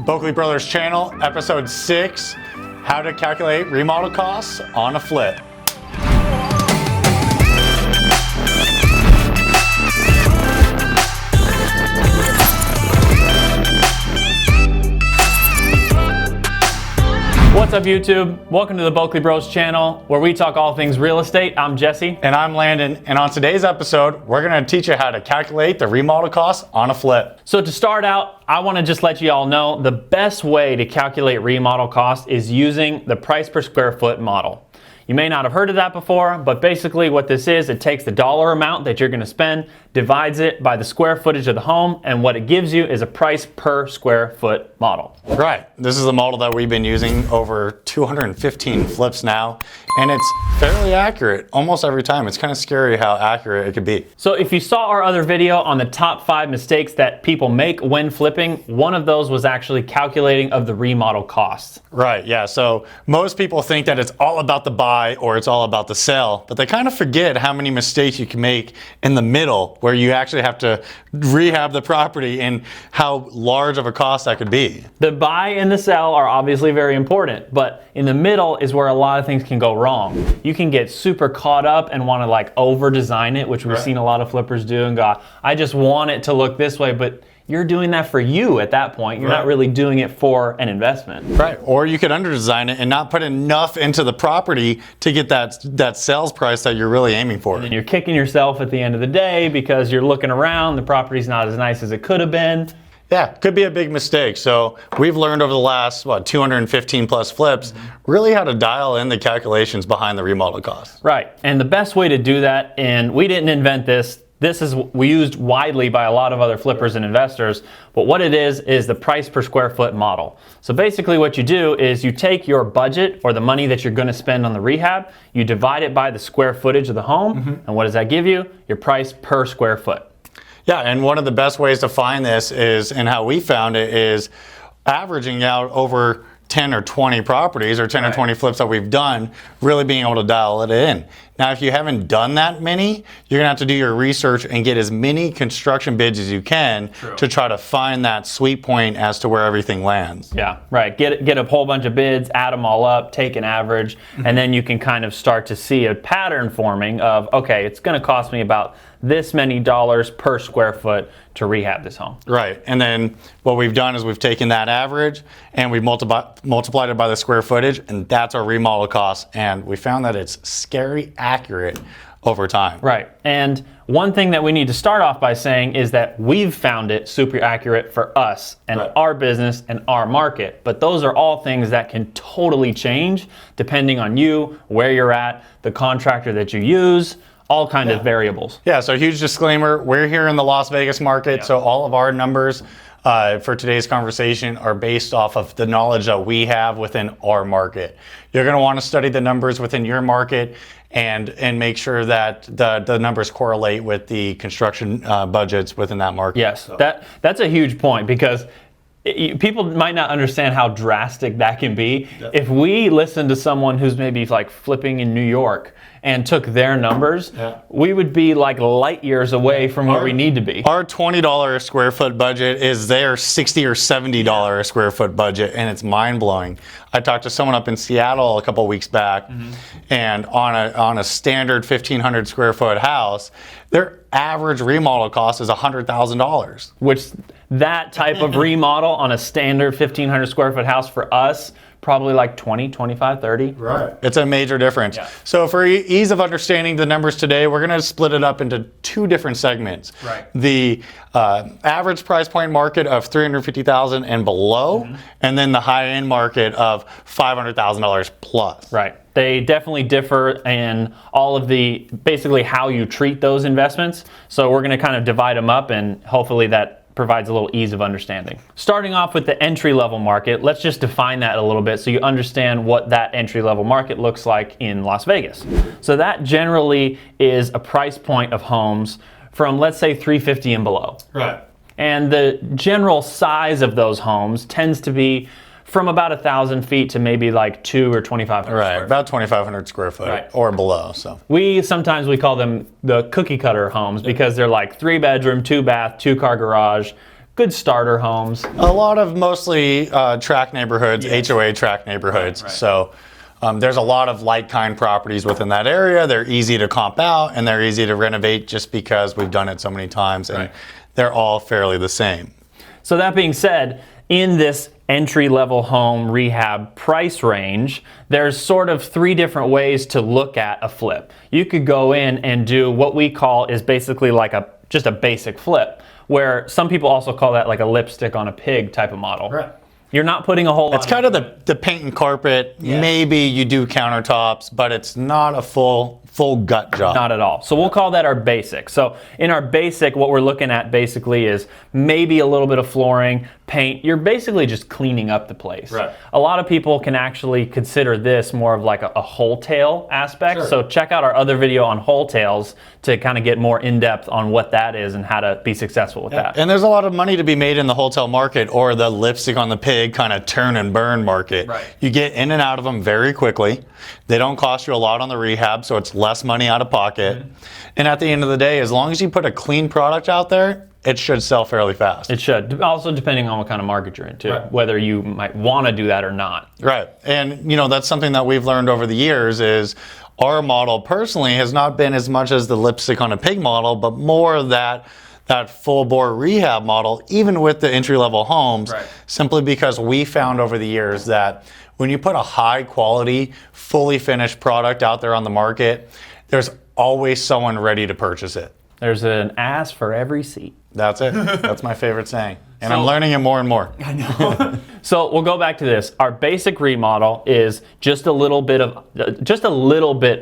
Boeckle Bros Channel, episode 6, how to calculate remodel costs on a flip. What's up YouTube? Welcome to the Boeckle Bros Channel, where we talk all things real estate. I'm Jesse. And I'm Landon, and on today's episode, we're gonna teach you how to calculate the remodel costs on a flip. So to start out, I wanna just let you all know the best way to calculate remodel cost is using the price per square foot model. You may not have heard of that before, but basically what this is, it takes the dollar amount that you're gonna spend, divides it by the square footage of the home, and what it gives you is a price per square foot model. Right, this is the model that we've been using over 215 flips now, and it's fairly accurate almost every time. It's kind of scary how accurate it could be. So if you saw our other video on the top 5 mistakes that people make when flipping, one of those was actually calculating of the remodel costs. Right, yeah, so most people think that it's all about the buy or it's all about the sell, but they kind of forget how many mistakes you can make in the middle where you actually have to rehab the property and how large of a cost that could be. The buy and the sell are obviously very important, but in the middle is where a lot of things can go wrong. You can get super caught up and want to like over design it, which we've seen a lot of flippers do, and go, I just want it to look this way, but you're doing that for you at that point. You're not really doing it for an investment. Right, or you could under-design it and not put enough into the property to get that sales price that you're really aiming for. And you're kicking yourself at the end of the day because you're looking around, the property's not as nice as it could have been. Yeah, could be a big mistake. So we've learned over the last, 215 plus flips, really how to dial in the calculations behind the remodel costs. Right, and the best way to do that, and we didn't invent this, we used widely by a lot of other flippers and investors, but what it is the price per square foot model. So basically what you do is you take your budget or the money that you're gonna spend on the rehab, you divide it by the square footage of the home, and what does that give you? Your price per square foot. Yeah, and one of the best ways to find this is, and how we found it, is averaging out over 10 or 20 properties or 10 or 20 flips that we've done, really being able to dial it in. Now, if you haven't done that many, you're gonna have to do your research and get as many construction bids as you can to try to find that sweet point as to where everything lands. Yeah, right. Get a whole bunch of bids, add them all up, take an average, and then you can kind of start to see a pattern forming of, okay, it's gonna cost me about this many dollars per square foot to rehab this home. Right, and then what we've done is we've taken that average and we've multiplied it by the square footage, and that's our remodel cost, and we found that it's scary accurate over time. Right, and one thing that we need to start off by saying is that we've found it super accurate for us and our business and our market, but those are all things that can totally change depending on you, where you're at, the contractor that you use, all kind of variables. Yeah, so huge disclaimer, we're here in the Las Vegas market, so all of our numbers for today's conversation are based off of the knowledge that we have within our market. You're gonna wanna study the numbers within your market and make sure that the numbers correlate with the construction budgets within that market. Yes, so that's a huge point because people might not understand how drastic that can be. If we listen to someone who's maybe like flipping in New York and took their numbers, we would be like light years away from where we need to be. Our $20 a square foot budget is their $60 or $70 a square foot budget, and it's mind blowing. I talked to someone up in Seattle a couple weeks back, and on a standard 1,500 square foot house, their average remodel cost is $100,000. Which that type of remodel on a standard 1,500 square foot house for us, probably like 20, 25, 30. Right. It's a major difference. Yeah. So for ease of understanding the numbers today, we're going to split it up into 2 different segments. Right. The average price point market of $350,000 and below, and then the high-end market of $500,000 plus. Right. They definitely differ in all of the, basically how you treat those investments. So we're going to kind of divide them up, and hopefully that provides a little ease of understanding. Starting off with the entry-level market, let's just define that a little bit so you understand what that entry-level market looks like in Las Vegas. So that generally is a price point of homes from, let's say, $350,000 and below. Right. And the general size of those homes tends to be from about 1,000 feet to maybe like 2 or 2,500. Right, about 2,500 square foot or below. So sometimes we call them the cookie cutter homes because they're like 3 bedroom, 2 bath, 2 car garage, good starter homes. A lot of mostly tract neighborhoods, HOA tract neighborhoods. Right. So there's a lot of like-kind properties within that area. They're easy to comp out and they're easy to renovate just because we've done it so many times, and they're all fairly the same. So that being said, in this entry-level home rehab price range, there's sort of 3 different ways to look at a flip. You could go in and do what we call is basically like just a basic flip, where some people also call that like a lipstick on a pig type of model. Right. You're not putting a whole lot. It's kind of the paint and carpet. Yes. Maybe you do countertops, but it's not a full gut job. Not at all. So we'll call that our basic. So in our basic, what we're looking at basically is maybe a little bit of flooring, paint. You're basically just cleaning up the place. Right. A lot of people can actually consider this more of like a wholetail aspect. Sure. So check out our other video on wholetails to kind of get more in depth on what that is and how to be successful with that. And there's a lot of money to be made in the wholesale market, or the lipstick on the pig kind of turn and burn market. Right. You get in and out of them very quickly. They don't cost you a lot on the rehab, so it's less money out of pocket. And at the end of the day, as long as you put a clean product out there, it should sell fairly fast. It should. Also depending on what kind of market you're in too, whether you might want to do that or not. Right. And that's something that we've learned over the years is our model personally has not been as much as the lipstick on a pig model, but more of that full bore rehab model, even with the entry-level homes, simply because we found over the years that when you put a high quality, fully finished product out there on the market, there's always someone ready to purchase it. There's an ass for every seat. That's it. That's my favorite saying. And I'm learning it more and more. I know. So we'll go back to this. Our basic remodel is just a little bit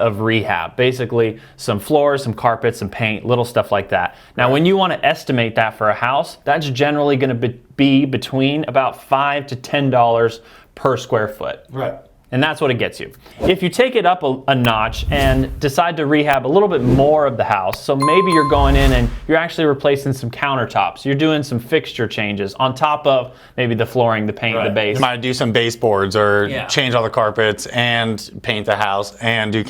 of rehab. Basically, some floors, some carpets, some paint, little stuff like that. Now, when you want to estimate that for a house, that's generally going to be between about $5 to $10 per square foot. Right. And that's what it gets you. If you take it up a notch and decide to rehab a little bit more of the house, so maybe you're going in and you're actually replacing some countertops, you're doing some fixture changes on top of maybe the flooring, the paint, the base. You might do some baseboards or change all the carpets and paint the house and do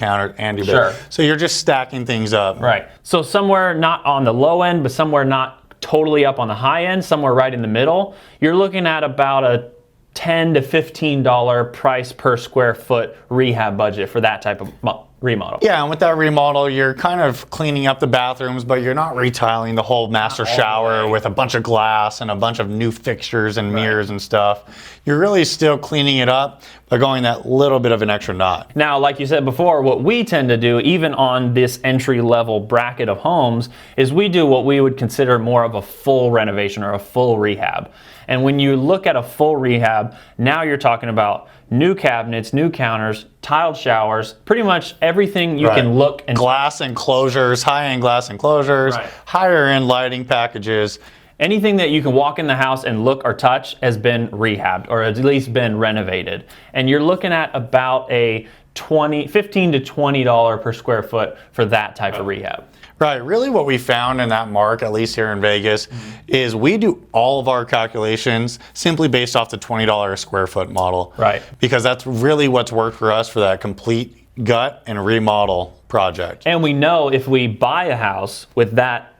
So you're just stacking things up. Right. So somewhere not on the low end, but somewhere not totally up on the high end, somewhere right in the middle, you're looking at about a $10 to $15 price per square foot rehab budget for that type of remodel. Yeah, and with that remodel, you're kind of cleaning up the bathrooms, but you're not retiling the whole master shower with a bunch of glass and a bunch of new fixtures and mirrors and stuff. You're really still cleaning it up, but going that little bit of an extra notch. Now, like you said before, what we tend to do, even on this entry-level bracket of homes, is we do what we would consider more of a full renovation or a full rehab. And when you look at a full rehab, now you're talking about new cabinets, new counters, tiled showers, pretty much everything you can look and glass enclosures, high-end glass enclosures, higher-end lighting packages. Anything that you can walk in the house and look or touch has been rehabbed or at least been renovated. And you're looking at about a $15 to $20 per square foot for that type of rehab. Right. Really what we found in that mark, at least here in Vegas, is we do all of our calculations simply based off the $20 a square foot model. Right. Because that's really what's worked for us for that complete gut and remodel project. And we know if we buy a house with that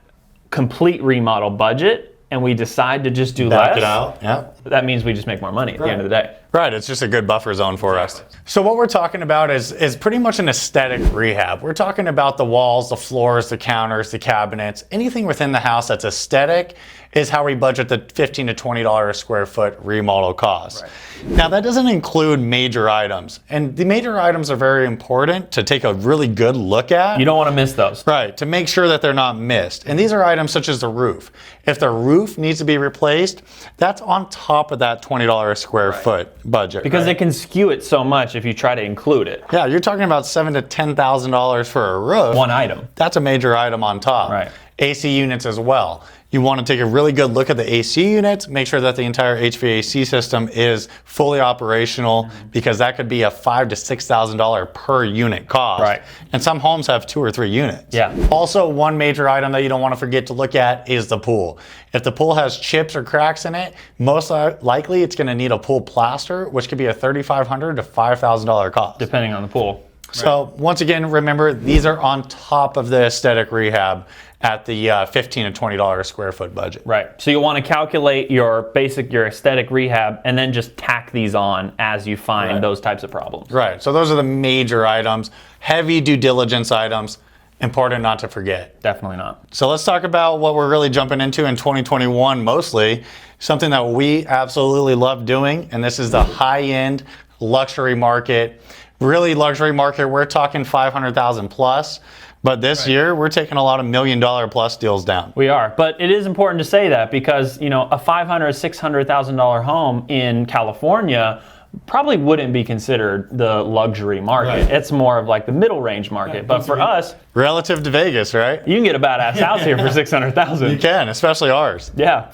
complete remodel budget and we decide to just do Back less, it out. Yeah. that means we just make more money at the end of the day. Right, it's just a good buffer zone for us. So what we're talking about is pretty much an aesthetic rehab. We're talking about the walls, the floors, the counters, the cabinets, anything within the house that's aesthetic is how we budget the $15 to $20 a square foot remodel cost. Right. Now that doesn't include major items, and the major items are very important to take a really good look at. You don't want to miss those. Right, to make sure that they're not missed. And these are items such as the roof. If the roof needs to be replaced, that's on top of that $20 a square foot budget. Because it can skew it so much if you try to include it. Yeah, you're talking about $7,000 to $10,000 for a roof. One item. That's a major item on top. Right. AC units as well. You want to take a really good look at the AC units, make sure that the entire HVAC system is fully operational, because that could be a $5,000 to $6,000 per unit cost. Right. And some homes have 2 or 3 units. Yeah. Also, one major item that you don't want to forget to look at is the pool. If the pool has chips or cracks in it, most likely it's going to need a pool plaster, which could be a $3,500 to $5,000 cost. Depending on the pool. So once again, remember, these are on top of the aesthetic rehab. at the $15 to $20 a square foot budget. Right. So you want to calculate your aesthetic rehab and then just tack these on as you find those types of problems. Right. So those are the major items, heavy due diligence items, important not to forget. Definitely not. So let's talk about what we're really jumping into in 2021 mostly, something that we absolutely love doing, and this is the high-end luxury market. Really luxury market, we're talking 500,000 plus. But this year, we're taking a lot of $1 million plus deals down. We are, but it is important to say that because, you know, a $500,000, $600,000 home in California probably wouldn't be considered the luxury market. Right. It's more of like the middle range market. But for us, relative to Vegas, right? you can get a badass house here for $600,000. You can, especially ours. Yeah.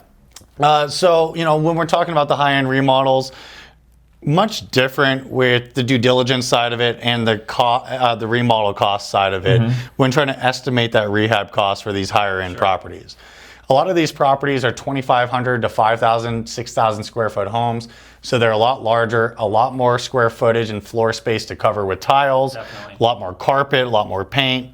So, you know, when we're talking about the high-end remodels, much different with the due diligence side of it and the remodel cost side of it when trying to estimate that rehab cost for these higher end properties. A lot of these properties are 2,500 to 5,000, 6,000 square foot homes. So they're a lot larger, a lot more square footage and floor space to cover with tiles, Definitely. a lot more carpet, a lot more paint.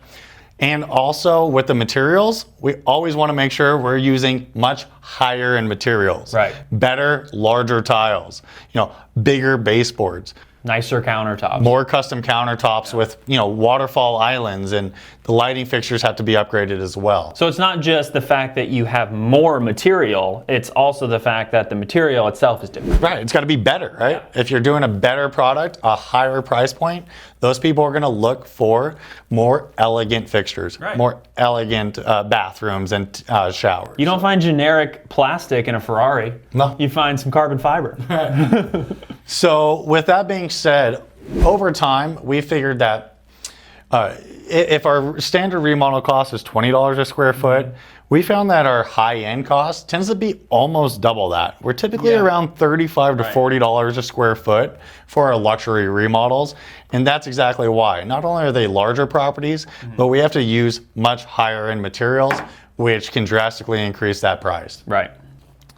And also with the materials, we always want to make sure we're using much higher end materials. Right. Better, larger tiles, you know, bigger baseboards, Nicer countertops. more custom countertops with, you know, waterfall islands, and the lighting fixtures have to be upgraded as well. So it's not just the fact that you have more material, it's also the fact that the material itself is different. Right, it's got to be better, right? If you're doing a better product, a higher price point, those people are going to look for more elegant fixtures, more elegant bathrooms and showers. You don't find generic plastic in a Ferrari. No. You find some carbon fiber. So with that being said, over time, we figured that if our standard remodel cost is $20 a square foot, we found that our high-end cost tends to be almost double that. We're typically around $35 to $40 a square foot for our luxury remodels, and that's exactly why. Not only are they larger properties, but we have to use much higher-end materials, which can drastically increase that price. Right.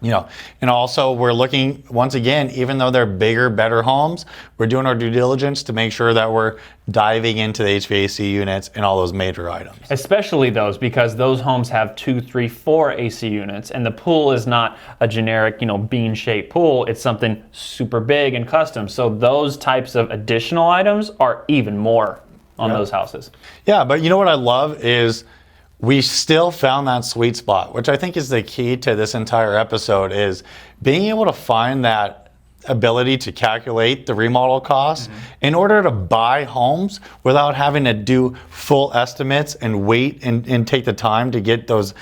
You know, and also we're looking, once again, even though they're bigger, better homes, we're doing our due diligence to make sure that we're diving into the HVAC units and all those major items. Especially those, because those homes have 2, 3, 4 AC units, and the pool is not a generic, you know, bean-shaped pool. It's something super big and custom. So those types of additional items are even more on those houses. Yeah, but you know what I love is we still found that sweet spot, which I think is the key to this entire episode, is being able to find that ability to calculate the remodel costs in order to buy homes without having to do full estimates and wait and take the time to get those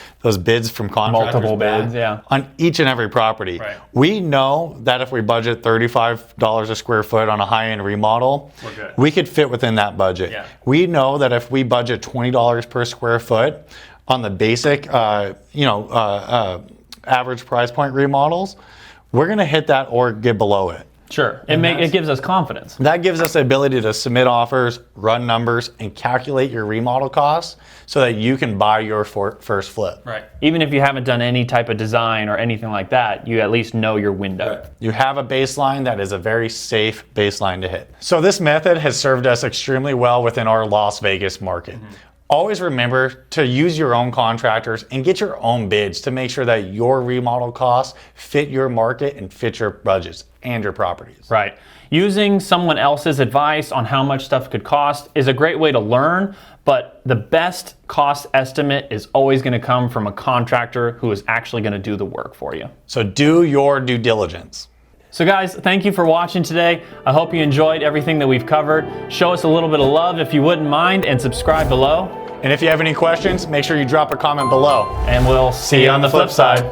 bids from contractors. Multiple bids, on each and every property. Right. We know that if we budget $35 a square foot on a high-end remodel, We're good. we could fit within that budget. Yeah. We know that if we budget $20 per square foot on the basic, average price point remodels, we're going to hit that or get below it. Sure. It gives us confidence. That gives us the ability to submit offers, run numbers, and calculate your remodel costs so that you can buy your first flip. Right. Even if you haven't done any type of design or anything like that, you at least know your window. You have a baseline that is a very safe baseline to hit. So this method has served us extremely well within our Las Vegas market. Always remember to use your own contractors and get your own bids to make sure that your remodel costs fit your market and fit your budgets and your properties. Right. Using someone else's advice on how much stuff could cost is a great way to learn, but the best cost estimate is always going to come from a contractor who is actually going to do the work for you. So do your due diligence. So guys, thank you for watching today. I hope you enjoyed everything that we've covered. Show us a little bit of love if you wouldn't mind, and subscribe below. And if you have any questions, make sure you drop a comment below. And we'll see you on the flip side.